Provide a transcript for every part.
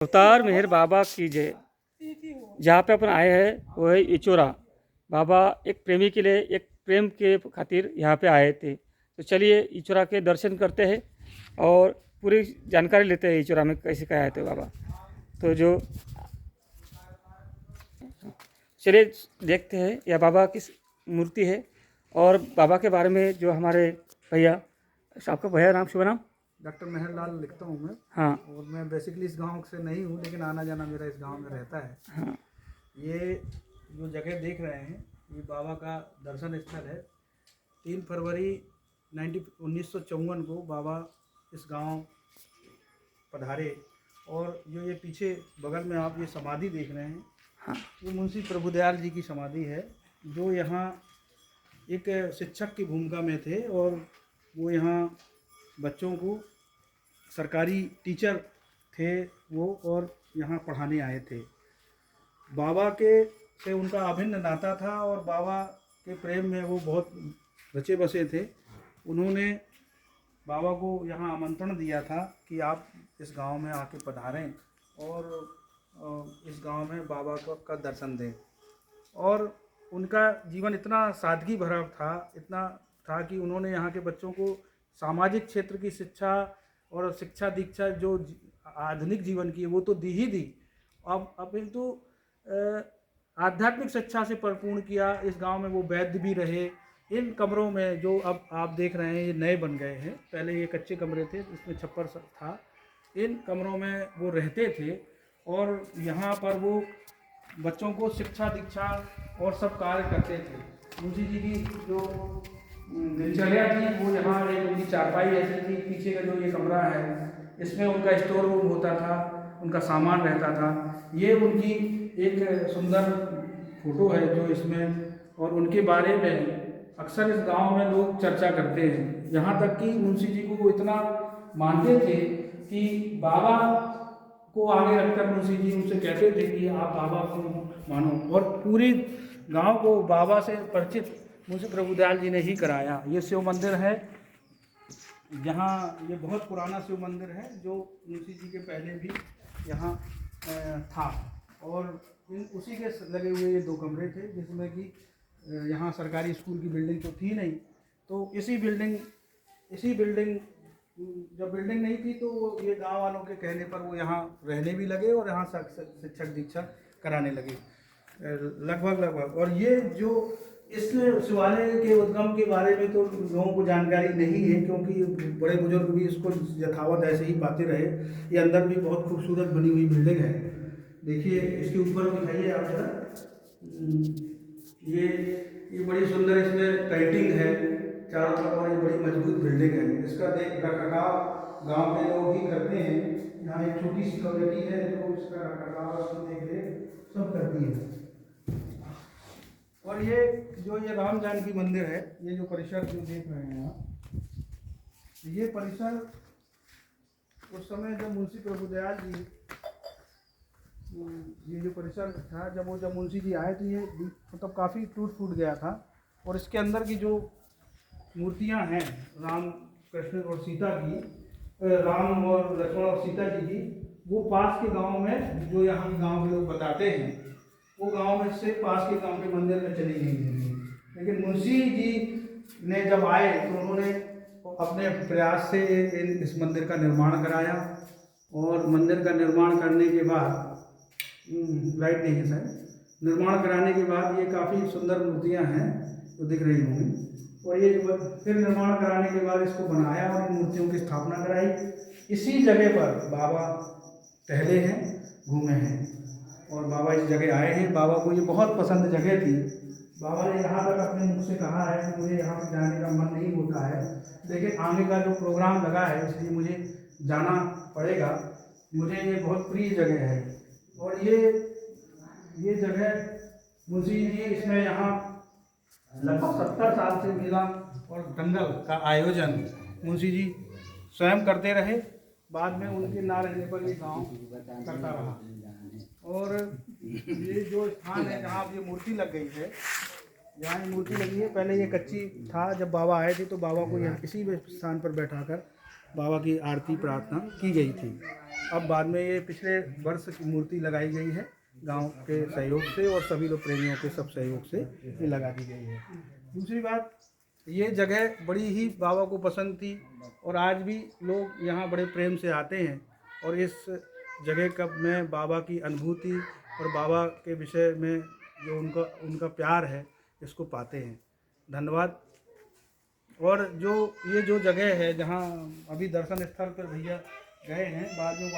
अवतार मेहर बाबा की जय। जहाँ पे अपन आए हैं वो है इचोरा। बाबा एक प्रेमी के लिए, एक प्रेम के खातिर यहाँ पे आए थे। तो चलिए इचोरा के दर्शन करते हैं और पूरी जानकारी लेते हैं इचोरा में कैसे क्या आए थे बाबा। तो जो चलिए देखते हैं यह बाबा की मूर्ति है और बाबा के बारे में जो हमारे भैया, आपका भैया नाम, शुभ नाम? डॉक्टर मेहरलाल लिखता हूँ मैं। हाँ और मैं बेसिकली इस गांव से नहीं हूँ, लेकिन आना जाना मेरा इस गांव में रहता है। हाँ। ये जो जगह देख रहे हैं ये बाबा का दर्शन स्थल है। 3 फरवरी 1954 को बाबा इस गांव पधारे। और जो ये पीछे बगल में आप ये समाधि देख रहे हैं, हाँ। ये मुंशी प्रभुदयाल जी की समाधि है, जो यहाँ एक शिक्षक की भूमिका में थे और वो यहाँ बच्चों को, सरकारी टीचर थे वो, और यहाँ पढ़ाने आए थे। बाबा के से उनका अभिन्न नाता था और बाबा के प्रेम में वो बहुत रचे बसे थे। उन्होंने बाबा को यहाँ आमंत्रण दिया था कि आप इस गांव में आके पधारें और इस गांव में बाबा का दर्शन दें। और उनका जीवन इतना सादगी भरा था, इतना था कि उन्होंने यहाँ के बच्चों को सामाजिक क्षेत्र की शिक्षा और शिक्षा दीक्षा जो आधुनिक जीवन की है वो तो दी ही दी, अब किंतु आध्यात्मिक शिक्षा से परिपूर्ण किया। इस गांव में वो वैद्य भी रहे। इन कमरों में जो अब आप देख रहे हैं ये नए बन गए हैं, पहले ये कच्चे कमरे थे, इसमें छप्पर था। इन कमरों में वो रहते थे और यहाँ पर वो बच्चों को शिक्षा दीक्षा और सब कार्य करते थे। मुंशी जी की जो दिनचर्या थी वो यहाँ एक उनकी चारपाई ऐसी थी। पीछे का जो ये कमरा है इसमें उनका स्टोर रूम होता था, उनका सामान रहता था। ये उनकी एक सुंदर फोटो है जो इसमें, और उनके बारे में अक्सर इस गांव में लोग चर्चा करते हैं। यहाँ तक कि मुंशी जी को वो इतना मानते थे कि बाबा को आगे रखकर मुंशी जी उनसे कहते थे कि आप बाबा को मानो। और पूरी गांव को बाबा से परिचित मुंशी प्रभुदयाल जी ने ही कराया। ये शिव मंदिर है, यहाँ ये बहुत पुराना शिव मंदिर है जो मुंशी जी के पहले भी यहाँ था। और उसी के लगे हुए ये 2 कमरे थे, जिसमें कि यहाँ सरकारी स्कूल की बिल्डिंग तो थी नहीं, तो इसी बिल्डिंग जब बिल्डिंग नहीं थी तो ये गांव वालों के कहने पर वो यहाँ रहने भी लगे और यहाँ शिक्षक दीक्षा कराने लगे लगभग। और ये जो इस शिवालय के उद्गम के बारे में तो लोगों को जानकारी नहीं है, क्योंकि बड़े बुजुर्ग भी इसको यथावत ऐसे ही पाते रहे। ये अंदर भी बहुत खूबसूरत बनी हुई बिल्डिंग है। देखिए इसके ऊपर दिखाइए आप जरा, ये बड़ी सुंदर इसमें पेंटिंग है चारों तरफ, और ये बड़ी मजबूत बिल्डिंग है। इसका देख रखरखाव गाँव के लोग ही करते हैं। यहाँ एक छोटी सी कमेटी है जो इसका रखरखाव, इसकी देख रेख सब करती है। और ये जो ये राम जानकी मंदिर है, ये जो परिसर जो देख रहे हैं आप, ये परिसर उस समय जब मुंशी प्रभुदयाल जी, ये जो परिसर था जब मुंशी जी आए तो ये मतलब काफ़ी टूट फूट गया था। और इसके अंदर की जो मूर्तियां हैं राम कृष्ण और सीता की, राम और लक्ष्मण और सीता जी की, वो पास के गांव में, जो यहाँ गांव के लोग बताते हैं, वो गांव में से पास के गांव के मंदिर में चली गई थी। लेकिन मुंशी जी ने जब आए तो उन्होंने अपने प्रयास से इस मंदिर का निर्माण कराया। और मंदिर का निर्माण करने के बाद लाइट नहीं है सर, निर्माण कराने के बाद ये काफ़ी सुंदर मूर्तियां हैं जो दिख रही होंगी। और ये फिर निर्माण कराने के बाद इसको बनाया और इन मूर्तियों की स्थापना कराई। इसी जगह पर बाबा टहले हैं, घूमे हैं और बाबा इस जगह आए हैं। बाबा को ये बहुत पसंद जगह थी। बाबा ने यहाँ तक अपने मुख से कहा है कि मुझे यहाँ से जाने का मन नहीं होता है, लेकिन आगे का जो प्रोग्राम लगा है इसलिए मुझे जाना पड़ेगा। मुझे ये बहुत प्रिय जगह है। और ये जगह मुंशी जी इसमें यहाँ लगभग 70 साल से मेला और दंगल का आयोजन मुंशी जी स्वयं करते रहे। बाद में उनके ना रहने पर ये गांव करता रहा। और ये जो स्थान है जहाँ ये मूर्ति लग गई है, यहाँ ये मूर्ति लगी है, पहले ये कच्ची था। जब बाबा आए थे तो बाबा को यहाँ इसी स्थान पर बैठाकर बाबा की आरती प्रार्थना की गई थी। अब बाद में ये पिछले वर्ष की मूर्ति लगाई गई है गांव के सहयोग से और सभी लोग प्रेमियों के सब सहयोग से ये लगा दी गई है। दूसरी बात, ये जगह बड़ी ही बाबा को पसंद थी और आज भी लोग यहाँ बड़े प्रेम से आते हैं और इस जगह का में बाबा की अनुभूति और बाबा के विषय में जो उनका उनका प्यार है इसको पाते हैं। धन्यवाद। और जो ये जो जगह है जहाँ अभी दर्शन स्थल पर भैया गए हैं, बाद में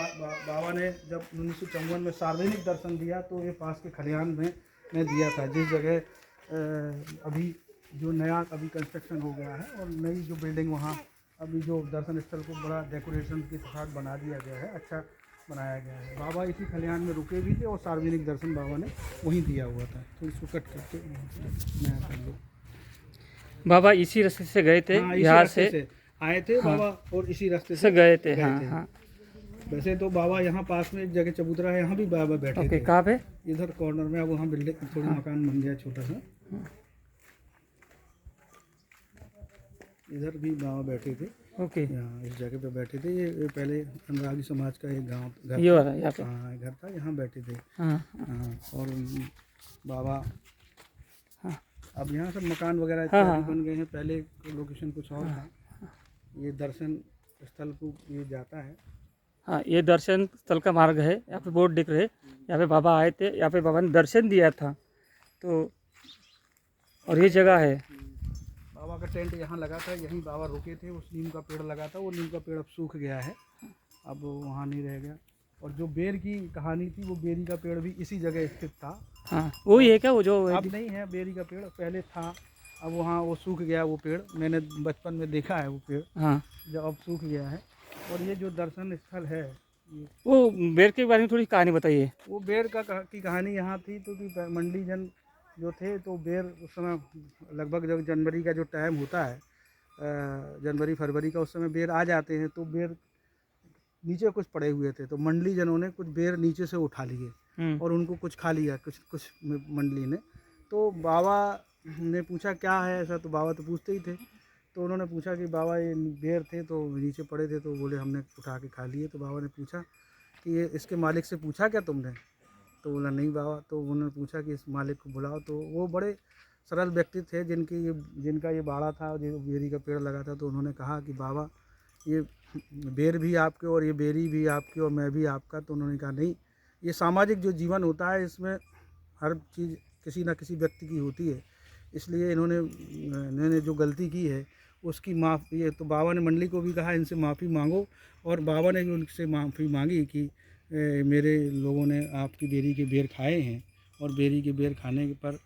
बाबा ने जब 1954 में सार्वजनिक दर्शन दिया तो ये पास के खलिहान में दिया था, जिस जगह अभी जो नया अभी कंस्ट्रक्शन हो गया है और नई जो बिल्डिंग वहाँ अभी जो दर्शन स्थल को बड़ा डेकोरेशन के साथ बना दिया गया है, अच्छा बनाया गया है। बाबा इसी खलिहान में रुके भी थे और सार्वजनिक दर्शन बाबा ने वहीं दिया हुआ था। तो इसको कट करके नया कर लो। बाबा इसी रास्ते से गए थे, हाँ, इसी यहाँ रास्ते से आए थे बाबा और इसी रास्ते से गए थे। हाँ थे। हाँ। वैसे तो बाबा यहाँ पास में एक जगह चबूतरा है, यहाँ भी बाबा बैठे ओके, थे। कहाँ पे? इधर कॉर्नर में। अब वहाँ बिल्डिंग थोड़ी मकान बन गया छोटा सा, इधर भी बाबा बैठे थे। ओके, यहाँ इस जगह पे बैठे थे। ये पहले अनुरागी समाज का एक गांव घर ये वाला यहाँ पे। हाँ घर था, यहाँ बैठे थे। हाँ हाँ, और बाबा हाँ अब यहाँ सब मकान वगैरह हाँ, इत्यादि हाँ। बन गए हैं। पहले लोकेशन कुछ और था। ये दर्शन स्थल को ये जाता है। हाँ, ये दर्शन स्थल का मार्ग है। यहाँ पे बोर्ड दिख रहे, यहाँ पे बाबा आए थे, यहाँ पे बाबा ने दर्शन दिया था। तो और ये जगह है, बाबा का टेंट यहाँ लगा था, यहीं बाबा रुके थे। उस नीम का पेड़ लगा था, वो नीम का पेड़ अब सूख गया है, अब वो वहाँ नहीं रह गया। और जो बेर की कहानी थी, वो बेरी का पेड़ भी इसी जगह स्थित था। हाँ वही है क्या वो जो? अब नहीं है बेरी का पेड़, पहले था, अब वहाँ वो सूख गया वो पेड़। मैंने बचपन में देखा है वो पेड़, हाँ, जब अब सूख गया है। और ये जो दर्शन स्थल है, वो बेर के बारे में थोड़ी कहानी बताइए। वो बेर की कहानी यहाँ थी। तो कि मंडी जन जो थे, तो बेर उस समय लगभग जब जनवरी का जो टाइम होता है, जनवरी फरवरी का, उस समय बेर आ जाते हैं। तो बेर नीचे कुछ पड़े हुए थे, तो मंडली जनों ने कुछ बेर नीचे से उठा लिए और उनको कुछ खा लिया, कुछ मंडली ने। तो बाबा ने पूछा क्या है ऐसा, तो बाबा तो पूछते ही थे। तो उन्होंने पूछा कि बाबा ये बेर थे तो नीचे पड़े थे, तो बोले हमने उठा के खा लिए। तो बाबा ने पूछा कि ये इसके मालिक से पूछा क्या तुमने? तो बोला नहीं बाबा। तो उन्होंने पूछा कि इस मालिक को बुलाओ। तो वो बड़े सरल व्यक्ति थे, जिनका ये बाड़ा था, जो बेरी का पेड़ लगा था। तो उन्होंने कहा कि बाबा ये बेर भी आपके और ये बेरी भी आपकी और मैं भी आपका। तो उन्होंने कहा नहीं, ये सामाजिक जो जीवन होता है, इसमें हर चीज़ किसी न किसी व्यक्ति की होती है, इसलिए इन्होंने जो गलती की है उसकी ये तो बाबा ने मंडली को भी कहा इनसे माफ़ी मांगो। और बाबा ने भी उनसे माफ़ी मांगी कि मेरे लोगों ने आपकी बेरी के बेर खाए हैं और बेरी के बेर खाने पर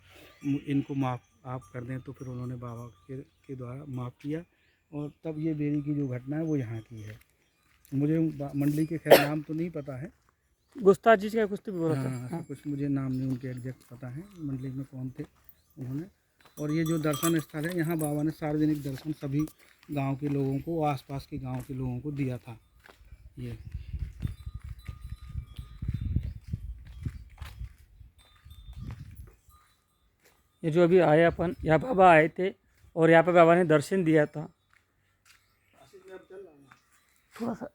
इनको माफ़ आप कर दें। तो फिर उन्होंने बाबा के द्वारा माफ़ किया और तब ये बेरी की जो घटना है वो यहाँ की है। मुझे मंडली के खैर नाम तो नहीं पता है। गुस्ताख जी का कुछ तो भी बोला था। हाँ, कुछ मुझे नाम नहीं उनके एग्जैक्ट पता है, मंडली में कौन थे उन्होंने। और ये जो दर्शन स्थल है, यहाँ बाबा ने सार्वजनिक दर्शन सभी गांव के लोगों को, आसपास के गांव के लोगों को दिया था। ये जो अभी आए अपन, यहाँ बाबा आए थे और यहाँ पे बाबा ने दर्शन दिया था। थोड़ा सा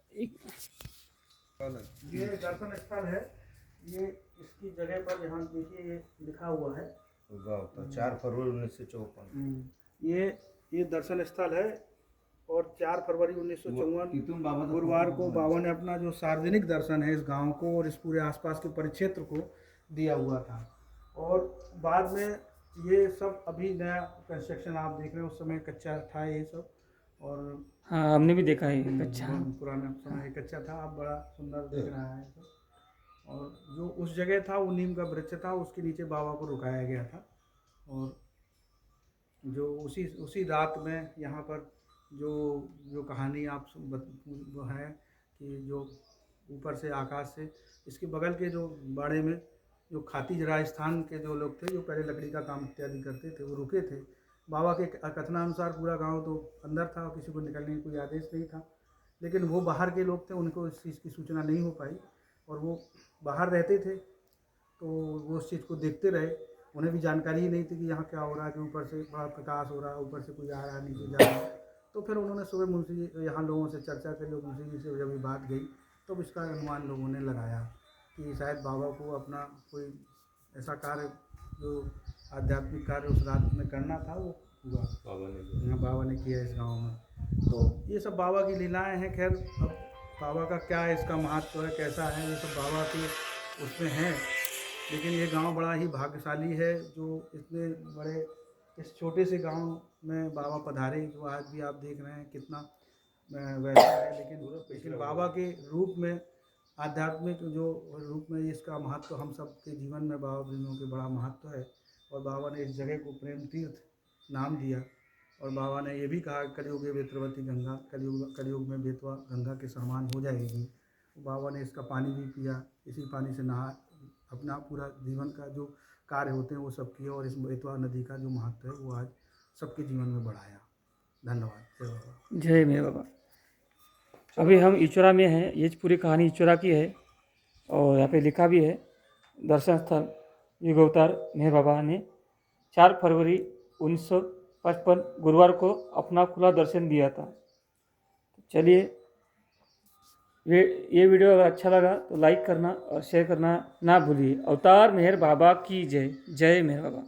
ये दर्शन स्थल है। ये इसकी जगह पर यहाँ देखिए ये लिखा हुआ है 4 फरवरी 1954। ये दर्शन स्थल है। और 4 फरवरी 1954 गुरुवार को बाबा ने अपना जो सार्वजनिक दर्शन है इस गांव को और इस पूरे आसपास के परिक्षेत्र को दिया हुआ था। और बाद में ये सब अभी नया कंस्ट्रक्शन आप देख रहे हैं, उस समय कच्चा था ये सब। और हाँ, हमने भी देखा है कच्चा। पुराना समय कच्चा था, अब बड़ा सुंदर दिख रहा है सब। और जो उस जगह था वो नीम का वृक्ष था, उसके नीचे बाबा को रुकाया गया था। और जो उसी रात में यहाँ पर जो कहानी आप वो है कि जो ऊपर से आकाश से इसके बगल के जो बाड़े में जो खातीज राजस्थान के जो लोग थे, जो पहले लकड़ी का काम इत्यादि करते थे, वो रुके थे। बाबा के कथनानुसार पूरा गांव तो अंदर था, किसी को निकलने की कोई आदेश नहीं था। लेकिन वो बाहर के लोग थे, उनको इस चीज़ की सूचना नहीं हो पाई और वो बाहर रहते थे, तो वो उस चीज़ को देखते रहे। उन्हें भी जानकारी ही नहीं थी कि यहाँ क्या हो रहा है, कि ऊपर से बड़ा प्रकाश हो रहा है, ऊपर से कोई आ रहा है, नीचे जा रहा है। तो फिर उन्होंने सुबह मुंशी जी यहाँ लोगों से चर्चा करी और मुंशी जी से जब ये बात गई तो इसका अनुमान लोगों ने लगाया कि शायद बाबा को अपना कोई ऐसा कार्य जो आध्यात्मिक कार्य उस रात में करना था वो हुआ, बाबा ने किया इस गांव में। तो ये सब बाबा की लीलाएं हैं। खैर अब बाबा का क्या है, इसका महत्व है, कैसा है, ये सब बाबा के उसमें हैं। लेकिन ये गांव बड़ा ही भाग्यशाली है जो इतने बड़े इस छोटे से गांव में बाबा पधारे, जो आज भी आप देख रहे हैं कितना वैसा है। लेकिन बाबा के रूप में, आध्यात्मिक जो रूप में इसका महत्व हम सब के जीवन में बाबा ब्रह्मों के बड़ा महत्व है। और बाबा ने इस जगह को प्रेम तीर्थ नाम दिया। और बाबा ने ये भी कहा कलयुग में वेत्रवती गंगा, कलयुग में बेतवा गंगा के समान हो जाएगी। बाबा ने इसका पानी भी पिया, इसी पानी से नहा अपना पूरा जीवन का जो कार्य होते हैं वो सब किए। और इस बेतवा नदी का जो महत्व है वो आज सबके जीवन में बढ़ाया। धन्यवाद। जय बाबा। जय मेरे बाबा। अभी हम इचोरा में हैं, ये पूरी कहानी इचोरा की है और यहाँ पे लिखा भी है दर्शन स्थल युगावतार मेहर बाबा ने 4 फरवरी 1955 गुरुवार को अपना खुला दर्शन दिया था। तो चलिए, ये वीडियो अगर अच्छा लगा तो लाइक करना और शेयर करना ना भूलिए। अवतार मेहर बाबा की जय। जय मेहर बाबा।